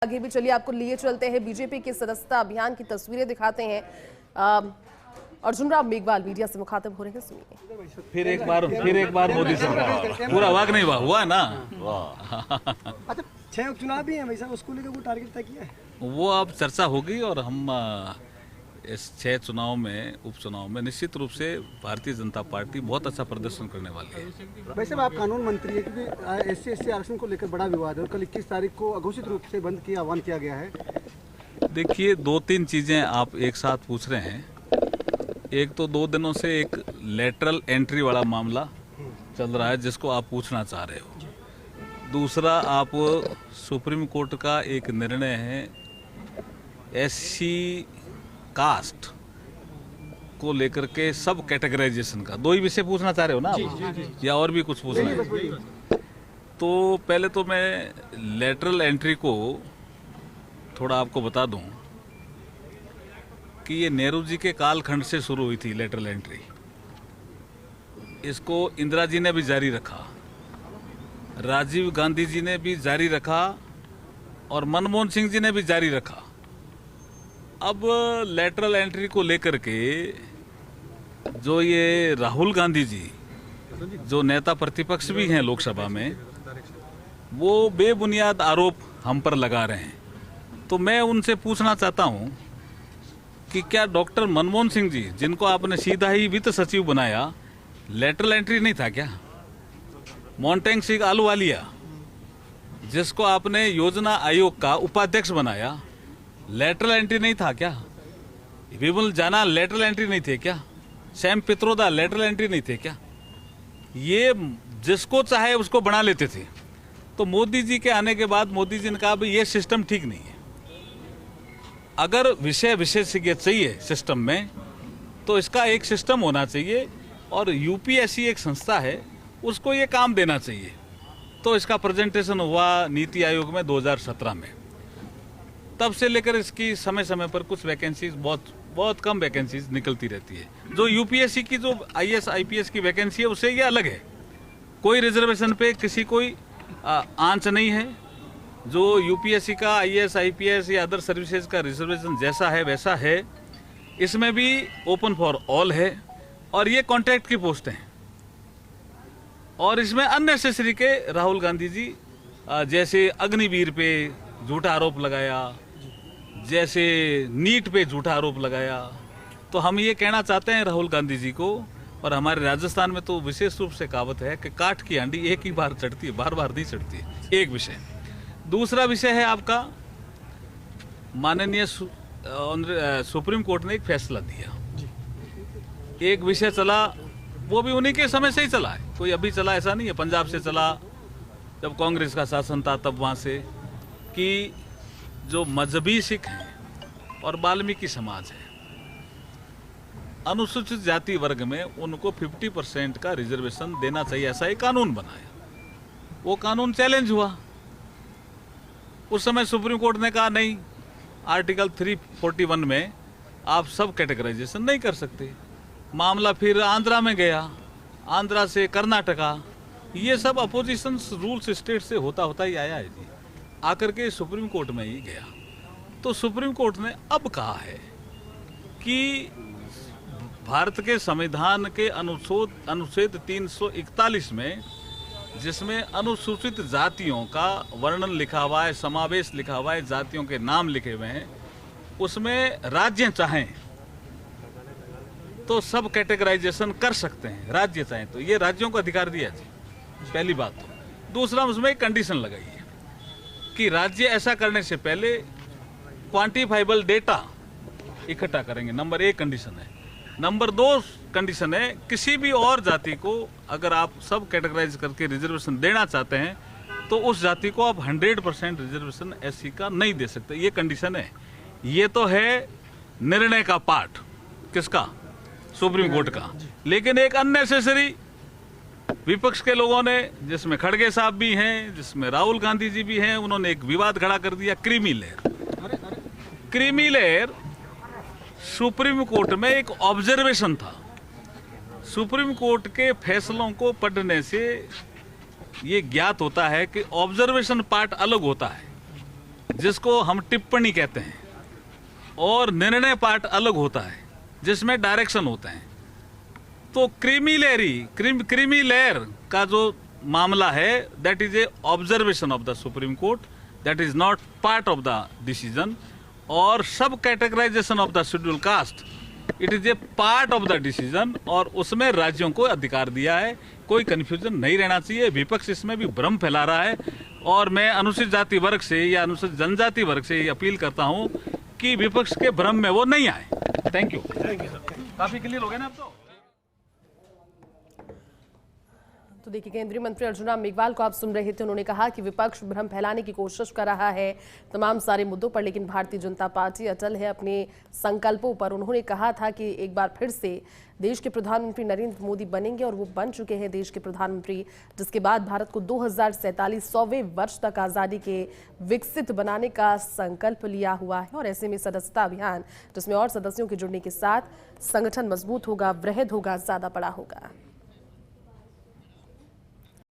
आगे भी चलिए आपको लिए चलते हैं। बीजेपी के सदस्यता अभियान की तस्वीरें दिखाते हैं। अर्जुन राम मेघवाल मीडिया से मुखातिब हो रहे हैं, सुनिए। फिर एक बार मोदी सरकार पूरा वाक नहीं हुआ ना। अच्छा, 6 उपचुनाव भी हैं भाई साहब, उसको लेकर कोई टारगेट तय किया है? वो अब चर्चा होगी और हम इस 6 चुनाव में उपचुनाव में निश्चित रूप से भारतीय जनता पार्टी बहुत अच्छा प्रदर्शन करने वाली है। वैसे आप कानून मंत्री है, क्योंकि SC/ST आरक्षण को लेकर बड़ा विवाद है और कल 21 तारीख को अघोषित रूप से बंद किया आह्वान किया गया है। देखिए, 2-3 चीजें आप एक साथ पूछ रहे हैं। एक तो 2 दिनों से एक लेटरल एंट्री वाला मामला चल रहा है जिसको आप पूछना चाह रहे हो। दूसरा, आप सुप्रीम कोर्ट का एक निर्णय है SC कास्ट को लेकर के सब कैटेगराइजेशन का, 2 ही विषय पूछना चाह रहे हो ना आप? या और भी कुछ पूछना है? तो पहले तो मैं लेटरल एंट्री को थोड़ा आपको बता दूं कि ये नेहरू जी के कालखंड से शुरू हुई थी लेटरल एंट्री। इसको इंदिरा जी ने भी जारी रखा, राजीव गांधी जी ने भी जारी रखा और मनमोहन सिंह जी ने भी जारी रखा। अब लेटरल एंट्री को लेकर के जो ये राहुल गांधी जी, जो नेता प्रतिपक्ष भी हैं लोकसभा में, वो बेबुनियाद आरोप हम पर लगा रहे हैं। तो मैं उनसे पूछना चाहता हूं कि क्या डॉक्टर मनमोहन सिंह जी, जिनको आपने सीधा ही वित्त सचिव बनाया, लेटरल एंट्री नहीं था क्या? मोन्टेंग सिंह आलूवालिया, जिसको आपने योजना आयोग का उपाध्यक्ष बनाया, लेटरल एंट्री नहीं था क्या? विमल जाना लेटरल एंट्री नहीं थे क्या? सैम पित्रोदा लेटरल एंट्री नहीं थे क्या? ये जिसको चाहे उसको बना लेते थे। तो मोदी जी के आने के बाद मोदी जी ने कहा भाई ये सिस्टम ठीक नहीं है। अगर विषय विशेषज्ञ चाहिए सिस्टम में तो इसका एक सिस्टम होना चाहिए और UPSC एक संस्था है, उसको ये काम देना चाहिए। तो इसका प्रेजेंटेशन हुआ नीति आयोग में 2017 में। तब से लेकर इसकी समय समय पर कुछ वैकेंसीज, बहुत कम वैकेंसीज निकलती रहती है। जो UPSC की जो IAS IPS की वैकेंसी है उससे ये अलग है। कोई रिजर्वेशन पे किसी कोई आंच नहीं है। जो UPSC का IAS IPS या अदर सर्विसेज का रिजर्वेशन जैसा है वैसा है। इसमें भी ओपन फॉर ऑल है और ये कॉन्ट्रैक्ट की पोस्ट हैं। और इसमें अननेसेसरी के राहुल गांधी जी जैसे अग्निवीर पे झूठा आरोप लगाया, जैसे नीट पे झूठा आरोप लगाया। तो हम ये कहना चाहते हैं राहुल गांधी जी को, और हमारे राजस्थान में तो विशेष रूप से कहावत है कि काठ की हांडी एक ही बार चढ़ती है, बार बार नहीं चढ़ती है। एक विषय। दूसरा विषय है आपका, माननीय सुप्रीम कोर्ट ने एक फैसला दिया। एक विषय चला, वो भी उन्हीं के समय से ही चला है, कोई अभी चला ऐसा नहीं है। पंजाब से चला, जब कांग्रेस का शासन था तब वहाँ से, कि जो मजहबी सिख हैं और वाल्मीकि समाज है, अनुसूचित जाति वर्ग में उनको 50% का रिजर्वेशन देना चाहिए, ऐसा एक कानून बनाया। वो कानून चैलेंज हुआ। उस समय सुप्रीम कोर्ट ने कहा नहीं, आर्टिकल 341 में आप सब कैटेगराइजेशन नहीं कर सकते। मामला फिर आंध्रा में गया, आंध्रा से कर्नाटका, ये सब अपोजिशन रूल्स स्टेट से होता होता ही आया है जी, आकर के सुप्रीम कोर्ट में ही गया। तो सुप्रीम कोर्ट ने अब कहा है कि भारत के संविधान के अनुच्छेद 341 में, जिसमें अनुसूचित जातियों का वर्णन लिखा हुआ है, समावेश लिखा हुआ है, जातियों के नाम लिखे हुए हैं, उसमें राज्य चाहें तो सब कैटेगराइजेशन कर सकते हैं, राज्य चाहें तो। ये राज्यों को अधिकार दिया जी, पहली बात तो। दूसरा, उसमें एक कंडीशन लगाई है कि राज्य ऐसा करने से पहले क्वांटिफाइबल डेटा इकट्ठा करेंगे। नंबर 1 कंडीशन है। नंबर 2 कंडीशन है, किसी भी और जाति को अगर आप सब कैटेगराइज करके रिजर्वेशन देना चाहते हैं तो उस जाति को आप 100% रिजर्वेशन SC का नहीं दे सकते। ये कंडीशन है। ये तो है निर्णय का पार्ट, किसका? सुप्रीम कोर्ट का। लेकिन एक अननेसेसरी विपक्ष के लोगों ने, जिसमें खड़गे साहब भी हैं, जिसमें राहुल गांधी जी भी हैं, उन्होंने एक विवाद खड़ा कर दिया, creamy layer. Creamy layer supreme court में एक ऑब्जर्वेशन था। सुप्रीम कोर्ट के फैसलों को पढ़ने से ये ज्ञात होता है कि ऑब्जर्वेशन पार्ट अलग होता है, जिसको हम टिप्पणी कहते हैं, और निर्णय पार्ट अलग होता है जिसमें डायरेक्शन होते हैं। तो क्रीमी लेयर का जो मामला है, that is a observation of the supreme court, that is not part of the decision. और sub categorization of the schedule caste, it is a part of the decision, और उसमें राज्यों को अधिकार दिया है। कोई कंफ्यूजन नहीं रहना चाहिए। विपक्ष इसमें भी भ्रम फैला रहा है, और मैं अनुसूचित जाति वर्ग से या अनुसूचित जनजाति वर्ग से ये अपील करता हूं कि विपक्ष के भ्रम में वो नहीं आए। Thank you. काफी क्लियर हो गया ना अब तो देखिए, केंद्रीय मंत्री अर्जुन राम मेघवाल को आप सुन रहे थे। उन्होंने कहा कि विपक्ष भ्रम फैलाने की कोशिश कर रहा है तमाम सारे मुद्दों पर, लेकिन भारतीय जनता पार्टी अटल है अपने संकल्पों पर। उन्होंने कहा था कि एक बार फिर से देश के प्रधानमंत्री नरेंद्र मोदी बनेंगे, और वो बन चुके हैं देश के प्रधानमंत्री, जिसके बाद भारत को 2047 100वें वर्ष तक आज़ादी के विकसित बनाने का संकल्प लिया हुआ है। और ऐसे में सदस्यता अभियान, जिसमें और सदस्यों के जुड़ने के साथ संगठन मजबूत होगा, वृहद होगा, ज्यादा बड़ा होगा।